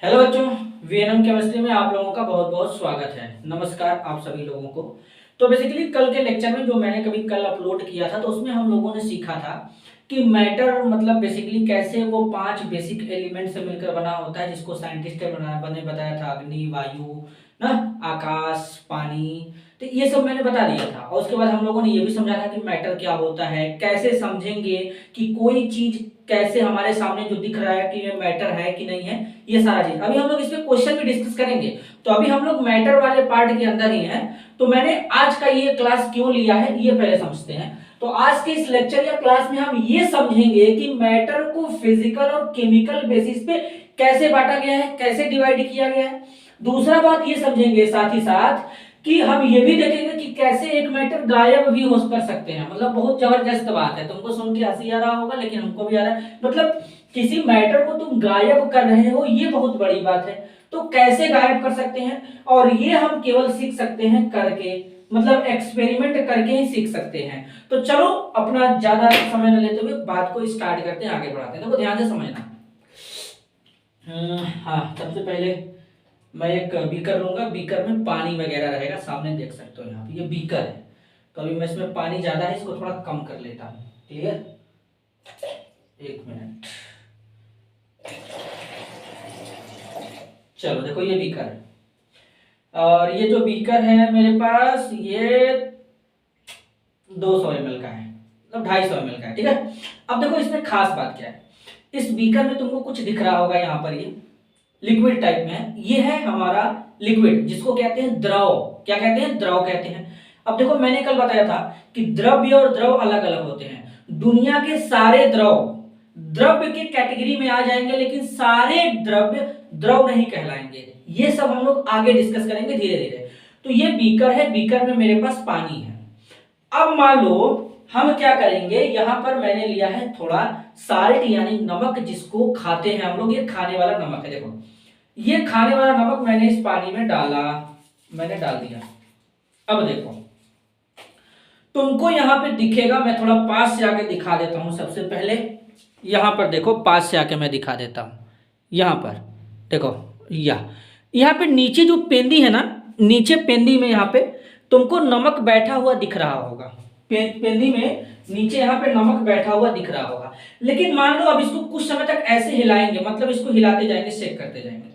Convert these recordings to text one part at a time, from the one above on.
Hello बच्चों, VNM chemistry में आप लोगों का बहुत बहुत स्वागत है। नमस्कार आप सभी लोगों को। तो बेसिकली कल के लेक्चर में जो मैंने कल अपलोड किया था, तो उसमें हम लोगों ने सीखा था कि मैटर मतलब बेसिकली कैसे वो 5 बेसिक एलिमेंट से मिलकर बना होता है, जिसको साइंटिस्ट ने बताया था। अग्नि, वायु, ना, आकाश, पानी। तो ये सब मैंने बता दिया था। और उसके बाद हम लोगों ने ये भी समझा था कि मैटर क्या होता है, कैसे समझेंगे कि कोई चीज कैसे हमारे सामने जो दिख रहा है कि ये मैटर है कि नहीं है, ये सारा चीज अभी हम लोग इस पे क्वेश्चन भी डिस्कस करेंगे। तो अभी हम लोग मैटर वाले पार्ट के अंदर ही हैं। तो मैंने आज का ये क्लास क्यों लिया है, ये पहले समझते हैं। तो आज के इस लेक्चर या क्लास में हम ये समझेंगे कि मैटर को फिजिकल और केमिकल बेसिस पे कैसे बांटा गया है, कैसे डिवाइड किया गया है। दूसरा बात ये समझेंगे साथ ही साथ कि हम ये भी देखेंगे कि कैसे एक मैटर गायब भी हो कर सकते हैं। मतलब बहुत जबरदस्त बात है, तुमको सुन के हंसी आ रहा होगा, लेकिन हमको भी आ रहा है। मतलब किसी मैटर को तुम गायब कर रहे हो, ये बहुत बड़ी बात है। तो कैसे गायब कर सकते हैं, और ये हम केवल सीख सकते हैं करके, मतलब एक्सपेरिमेंट करके ही सीख सकते हैं। तो चलो अपना ज्यादा समय न लेते हुए बात को स्टार्ट करते हैं, आगे बढ़ाते हैं। देखो ध्यान से समझना। हाँ, सबसे पहले मैं एक बीकर लूंगा। बीकर में पानी वगैरह रहेगा, सामने देख सकते हो यहाँ पे ये बीकर है। तो अभी मैं इसमें पानी ज्यादा है, इसको थोड़ा कम कर लेता हूँ। क्लियर? एक मिनट। चलो देखो ये बीकर है, और ये जो बीकर है मेरे पास ये 200 ml का है, मतलब 250 ml का है। ठीक है। अब देखो इसमें खास बात क्या है। इस बीकर में तुमको कुछ दिख रहा होगा यहाँ पर, ये लिक्विड टाइप में है। ये है हमारा लिक्विड, जिसको कहते हैं द्रव। क्या कहते हैं? द्रव कहते हैं। अब देखो मैंने कल बताया था कि द्रव्य और द्रव अलग अलग होते हैं। दुनिया के सारे द्रव द्रव्य के कैटेगरी में आ जाएंगे, लेकिन सारे द्रव्य द्रव नहीं कहलाएंगे। ये सब हम लोग आगे डिस्कस करेंगे धीरे धीरे। तो ये बीकर है, बीकर में मेरे पास पानी है। अब मान लो हम क्या करेंगे, यहां पर मैंने लिया है थोड़ा साल्ट यानी नमक, जिसको खाते हैं हम लोग। ये खाने वाला नमक है। देखो ये खाने वाला नमक मैंने इस पानी में डाला, मैंने डाल दिया। अब देखो तुमको यहां पे दिखेगा, मैं थोड़ा पास से आके दिखा देता हूं। सबसे पहले यहां पर देखो, पास से आके मैं दिखा देता हूं। यहां पर देखो, यहाँ पे नीचे जो पेंदी है ना, नीचे पेंदी में यहाँ पे तुमको नमक बैठा हुआ दिख रहा होगा। पेंदी में नीचे यहाँ पे नमक बैठा हुआ दिख रहा होगा। लेकिन मान लो अब इसको कुछ समय तक ऐसे हिलाएंगे, मतलब इसको हिलाते जाएंगे, शेक करते जाएंगे,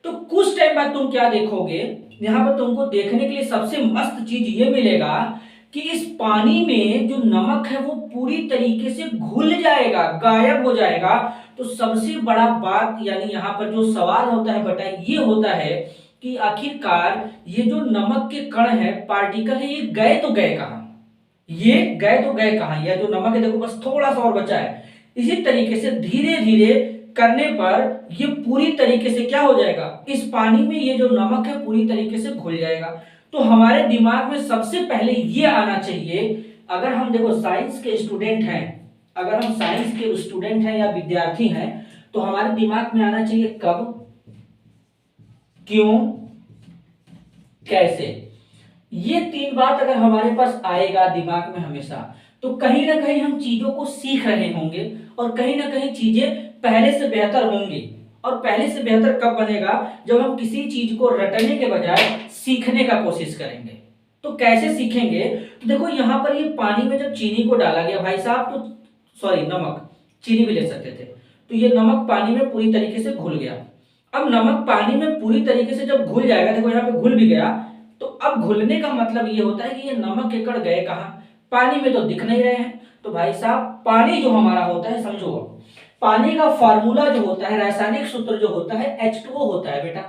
तो कुछ टाइम बाद तुम क्या देखोगे, यहाँ पर तुमको देखने के लिए सबसे मस्त चीज ये मिलेगा कि इस पानी में जो नमक है वो पूरी तरीके से घुल जाएगा, गायब हो जाएगा। तो सबसे बड़ा बात यानी यहाँ पर जो सवाल होता है बेटा, ये होता है कि आखिरकार ये जो नमक के कण है, पार्टिकल है, ये गए तो गए कहां? ये गए तो गए कहां? यह जो नमक है देखो बस थोड़ा सा और बचा है। इसी तरीके से धीरे धीरे करने पर ये पूरी तरीके से क्या हो जाएगा, इस पानी में ये जो नमक है पूरी तरीके से घुल जाएगा। तो हमारे दिमाग में सबसे पहले ये आना चाहिए, अगर हम देखो साइंस के स्टूडेंट हैं, अगर हम साइंस के स्टूडेंट हैं या विद्यार्थी हैं, तो हमारे दिमाग में आना चाहिए कब, क्यों, कैसे। ये 3 बात अगर हमारे पास आएगा दिमाग में हमेशा, तो कहीं ना कहीं हम चीजों को सीख रहे होंगे, और कहीं ना कहीं चीजें पहले से बेहतर होंगी। और पहले से बेहतर कब बनेगा, जब हम किसी चीज को रटने के बजाय सीखने का कोशिश करेंगे। तो कैसे सीखेंगे? तो देखो यहां पर ये पानी में जब चीनी को डाला गया भाई साहब, तो सॉरी नमक, चीनी भी ले सकते थे, तो ये नमक पानी में पूरी तरीके से घुल गया। अब नमक पानी में पूरी तरीके से जब घुल जाएगा, देखो यहाँ पे घुल भी गया, तो अब घुलने का मतलब ये होता है कि ये नमक के कण गए कहां? पानी में तो दिख नहीं रहे हैं। तो भाई साहब पानी जो हमारा होता है, समझो पानी का फार्मूला जो होता है, रासायनिक सूत्र जो होता है H2O होता है बेटा।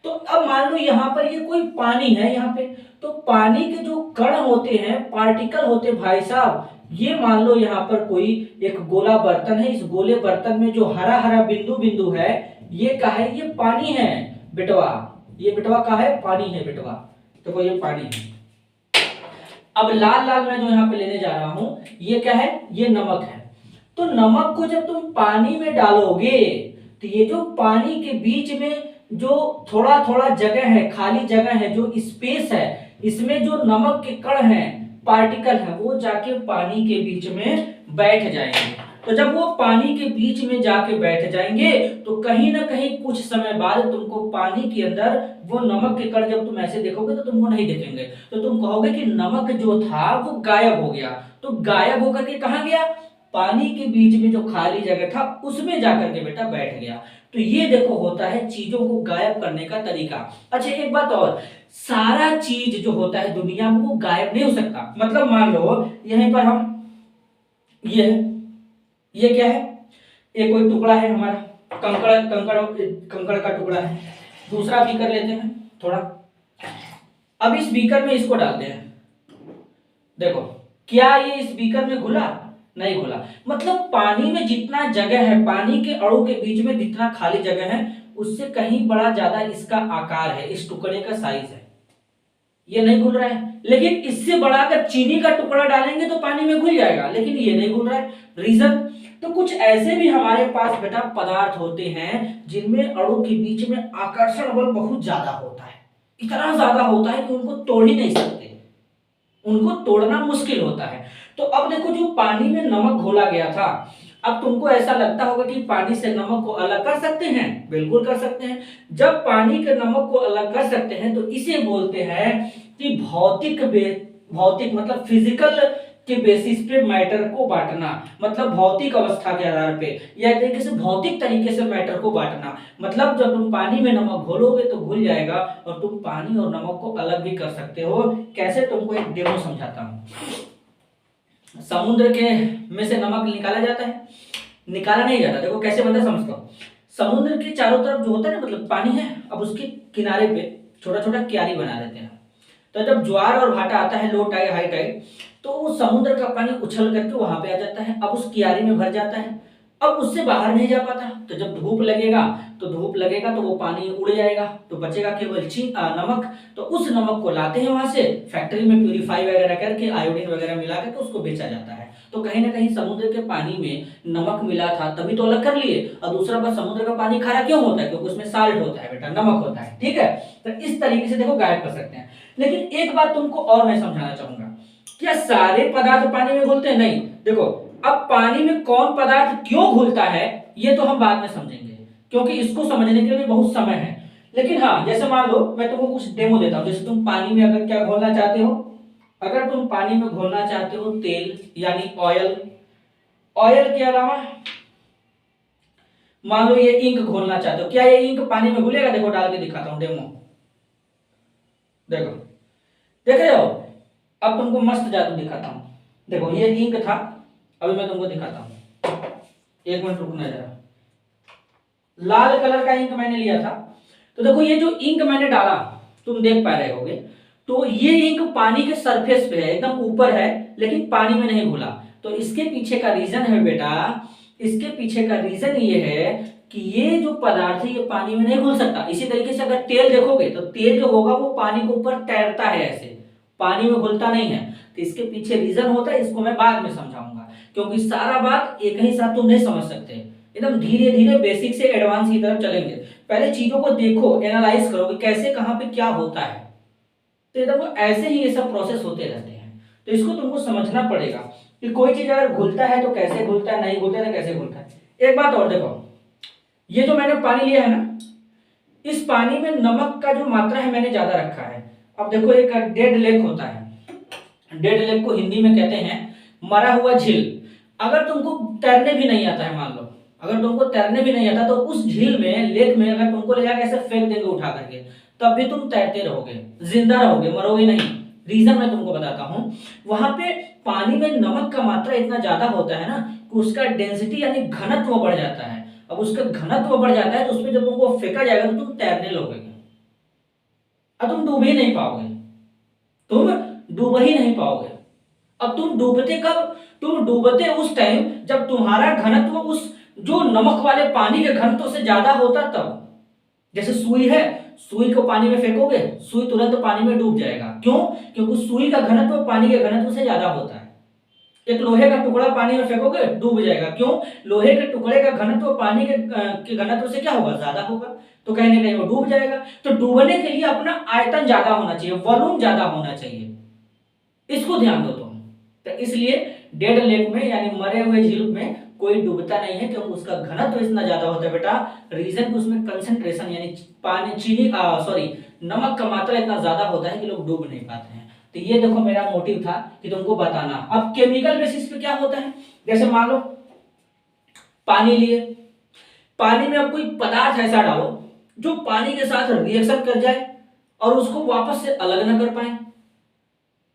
तो अब मान लो यहाँ पर ये कोई पानी है यहाँ पे, तो पानी के जो कण होते हैं, पार्टिकल होते हैं भाई साहब, ये मान लो यहाँ पर कोई एक गोला बर्तन है। इस गोले बर्तन में जो हरा हरा बिंदु बिंदु है, ये क्या है? ये पानी है बेटवा। ये बेटवा का है? पानी है बेटवा। तो ये पानी है। अब लाल लाल मैं जो यहाँ पे लेने जा रहा हूं, ये क्या है? ये नमक है। तो नमक को जब तुम पानी में डालोगे, तो ये जो पानी के बीच में जो थोड़ा थोड़ा जगह है, खाली जगह है, जो स्पेस है, इसमें जो नमक के कण हैं, पार्टिकल है, वो जाके पानी के बीच में बैठ जाएंगे। तो जब वो पानी के बीच में जाके बैठ जाएंगे तो कहीं ना कहीं कुछ समय बाद तुमको पानी के अंदर वो नमक के कण जब तुम ऐसे देखोगे तो तुमको नहीं दिखेंगे, तो तुम कहोगे कि नमक जो था वो गायब हो गया। तो गायब होकर के कहां गया? पानी के बीच में जो खाली जगह था उसमें जाकर के बेटा बैठ गया। तो ये देखो होता है चीजों को गायब करने का तरीका। अच्छा एक बात और, सारा चीज जो होता है दुनिया में वो गायब नहीं हो सकता। मतलब मान लो यहीं पर हम ये क्या है? ये कोई टुकड़ा है हमारा, कंकड़ कंकड़ कंकड़ का टुकड़ा है। दूसरा बीकर लेते हैं थोड़ा, अब इस बीकर में इसको डालते हैं। देखो क्या ये इस बीकर में घुला? नहीं घुला। मतलब पानी में जितना जगह है, पानी के अणु के बीच में जितना खाली जगह है उससे कहीं बड़ा ज्यादा इसका आकार है, इस टुकड़े का साइज है, ये नहीं घुल रहा है। लेकिन इससे बड़ा अगर चीनी का टुकड़ा डालेंगे तो पानी में घुल जाएगा, लेकिन ये नहीं घुल रहा है। रीजन? तो कुछ ऐसे भी हमारे पास बेटा पदार्थ होते हैं जिनमें अणु के बीच में आकर्षण बल बहुत ज्यादा होता है, इतना ज्यादा होता है कि उनको तोड़ ही नहीं सकते, उनको तोड़ना मुश्किल होता है। तो अब देखो जो पानी में नमक घोला गया था, अब तुमको ऐसा लगता होगा कि पानी से नमक को अलग कर सकते हैं। बिल्कुल कर सकते हैं। जब पानी के नमक को अलग कर सकते हैं तो इसे बोलते हैं कि भौतिक मतलब फिजिकल के बेसिस पे मैटर को बांटना, मतलब भौतिक अवस्था के आधार पे या एक तरीके से भौतिक तरीके से मैटर को बांटना। मतलब जब तुम पानी में नमक घोलोगे तो घुल जाएगा और तुम पानी और नमक को अलग भी कर सकते हो। कैसे? तुमको एक डेमो समझाता हूं। समुद्र के में से नमक निकाला जाता है? निकाला नहीं जाता। देखो कैसे बनता है समझता हूं। समुद्र के चारों तरफ जो होता है ना, मतलब पानी है, अब उसके किनारे पे छोटा छोटा क्यारी बना देते हैं। तो जब ज्वार और भाटा आता है, लो टाइड हाई टाइड, तो वो समुद्र का पानी उछल करके वहां पे आ जाता है, अब उस कियारी में भर जाता है, अब उससे बाहर नहीं जा पाता। तो जब धूप लगेगा तो वो पानी उड़ जाएगा, तो बचेगा केवल नमक। तो उस नमक को लाते हैं वहां से, फैक्ट्री में प्यूरिफाई वगैरह करके आयोडीन वगैरह मिला करके उसको बेचा जाता है। तो कहीं ना कहीं समुद्र के पानी में नमक मिला था तभी तो अलग कर लिए। और दूसरा बात, समुद्र का पानी खारा क्यों होता है? क्योंकि उसमें साल्ट होता है बेटा, नमक होता है। ठीक है, तो इस तरीके से देखो गायब कर सकते हैं। लेकिन एक बात तुमको और मैं समझाना चाहूंगा, क्या सारे पदार्थ पानी में घुलते हैं? नहीं। देखो अब पानी में कौन पदार्थ क्यों घुलता है ये तो हम बाद में समझेंगे, क्योंकि इसको समझने के लिए बहुत समय है। लेकिन हाँ, जैसे मान लो मैं तुमको कुछ डेमो देता हूं। जैसे तुम पानी में अगर क्या घोलना चाहते हो, अगर तुम पानी में घोलना चाहते हो तेल यानी ऑयल, ऑयल के अलावा मान लो ये इंक घोलना चाहते हो, क्या ये इंक पानी में घुलेगा? देखो डाल के दिखाता हूं डेमो। देखो देख रहे हो? अब तुमको मस्त जादू दिखाता हूं। देखो ये इंक था, अभी मैं तुमको दिखाता हूं। एक मिनट रुकना जरा। लाल कलर का इंक मैंने लिया था, तो देखो ये जो इंक मैंने डाला तुम देख पा रहे होगे, तो ये इंक पानी के सरफेस पे है, एकदम ऊपर है, लेकिन पानी में नहीं घुला। तो इसके पीछे का रीजन है बेटा, इसके पीछे का रीजन ये है कि ये जो पदार्थ है ये पानी में नहीं घुल सकता। इसी तरीके से अगर तेल देखोगे तो तेल जो होगा वो पानी के ऊपर तैरता है, ऐसे पानी में घुलता नहीं है। तो इसके पीछे रीजन होता है, इसको मैं बाद में समझाऊंगा, क्योंकि सारा बात एक ही साथ तुम नहीं समझ सकते। एकदम धीरे धीरे बेसिक से एडवांस की तरफ चलेंगे। पहले चीजों को देखो, एनालाइज करो कि कैसे कहां पे क्या होता है। तो एकदम ऐसे ही ये सब प्रोसेस होते रहते हैं। तो इसको तुमको समझना पड़ेगा कि कोई चीज अगर घुलता है तो कैसे घुलता है, नहीं घुलता है तो कैसे घुलता है। एक बात और देखो, ये जो मैंने पानी लिया है ना, इस पानी में नमक का जो मात्रा है मैंने ज्यादा रखा है। अब देखो एक डेड लेक होता है, डेड लेक को हिंदी में कहते हैं मरा हुआ झील। अगर तुमको तैरने भी नहीं आता है, मान लो अगर तुमको तैरने भी नहीं आता, तो उस झील में, लेक में अगर तुमको ले जाकर ऐसे फेंक देंगे उठा करके, तब भी तुम तैरते रहोगे, जिंदा रहोगे, मरोगे नहीं। रीजन मैं तुमको बताता हूं। वहां पे पानी में नमक का मात्रा इतना ज्यादा होता है ना कि उसका डेंसिटी यानी घनत्व बढ़ जाता है। अब उसका घनत्व बढ़ जाता है तो उसमें जब तुमको फेंका जाएगा तो तुम तैरने लगोगे, अब तुम डूब ही नहीं पाओगे, तुम डूब ही नहीं पाओगे। अब तुम डूबते कब? तुम डूबते उस टाइम जब तुम्हारा घनत्व उस जो नमक वाले पानी के घनत्व से ज्यादा होता तब। जैसे सुई है, सुई को पानी में फेंकोगे, सुई तुरंत पानी में डूब जाएगा। क्यों? क्योंकि सुई का घनत्व पानी के घनत्व से ज्यादा होता है। एक लोहे का टुकड़ा पानी में फेंकोगे, डूब जाएगा। क्यों? लोहे के टुकड़े का घनत्व पानी के घनत्व से क्या होगा? ज्यादा होगा, तो कहीं ना कहीं वो डूब जाएगा। तो डूबने के लिए अपना आयतन ज्यादा होना चाहिए, वॉल्यूम ज्यादा होना चाहिए, इसको ध्यान दो तुम। तो इसलिए डेड लेक में यानी मरे हुए झील में कोई डूबता नहीं है, क्योंकि उसका घनत्व इतना ज्यादा होता है बेटा। रीजन उसमें कंसंट्रेशन यानी पानी चीनी सॉरी नमक का मात्रा इतना ज्यादा होता है कि लोग डूब नहीं पाते हैं। तो ये देखो मेरा मोटिव था कि तुमको बताना। अब केमिकल बेसिस पे क्या होता है, जैसे मान लो पानी लिए, पानी में अब कोई पदार्थ ऐसा डालो जो पानी के साथ रिएक्शन कर जाए और उसको वापस से अलग ना कर पाए।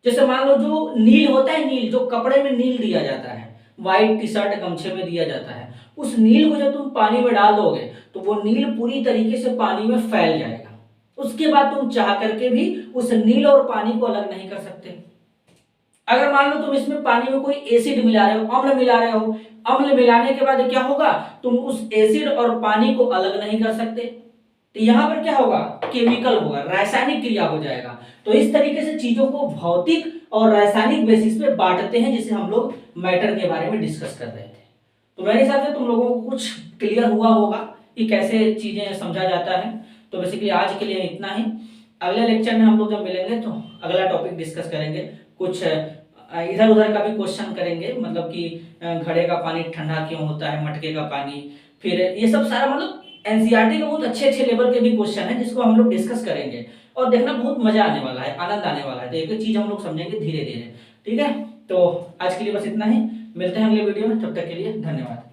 जैसे मान लो जो नील होता है, नील जो कपड़े में नील दिया जाता है, व्हाइट टी शर्ट गमछे में दिया जाता है, उस नील को जब तुम पानी में डाल दोगे तो वो नील पूरी तरीके से पानी में फैल जाएगा। उसके बाद तुम चाह करके भी उस नील और पानी को अलग नहीं कर सकते। अगर मान लो तुम इसमें पानी में कोई एसिड मिला रहे हो, अम्ल मिला रहे हो, अम्ल मिलाने के बाद क्या होगा, तुम उस एसिड और पानी को अलग नहीं कर सकते। तो यहां पर क्या होगा, केमिकल होगा, रासायनिक क्रिया हो जाएगा। तो इस तरीके से चीजों को भौतिक और रासायनिक बेसिस पे बांटते हैं, जिसे हम लोग मैटर के बारे में डिस्कस कर रहे थे। तो मेरे हिसाब से तुम लोगों को कुछ क्लियर हुआ होगा कि कैसे चीजें समझा जाता है। तो बेसिकली आज के लिए इतना ही। अगले लेक्चर में हम लोग जब मिलेंगे तो अगला टॉपिक डिस्कस करेंगे, कुछ इधर उधर का भी क्वेश्चन करेंगे, मतलब कि घड़े का पानी ठंडा क्यों होता है, मटके का पानी, फिर ये सब सारा मतलब एनसीईआरटी के बहुत अच्छे अच्छे लेवल के भी क्वेश्चन है, जिसको हम लोग डिस्कस करेंगे और देखना बहुत मजा आने वाला है, आनंद आने वाला है। तो एक एक चीज हम लोग समझेंगे धीरे धीरे, ठीक है। तो आज के लिए बस इतना ही, मिलते हैं अगले वीडियो में, तब तक के लिए धन्यवाद।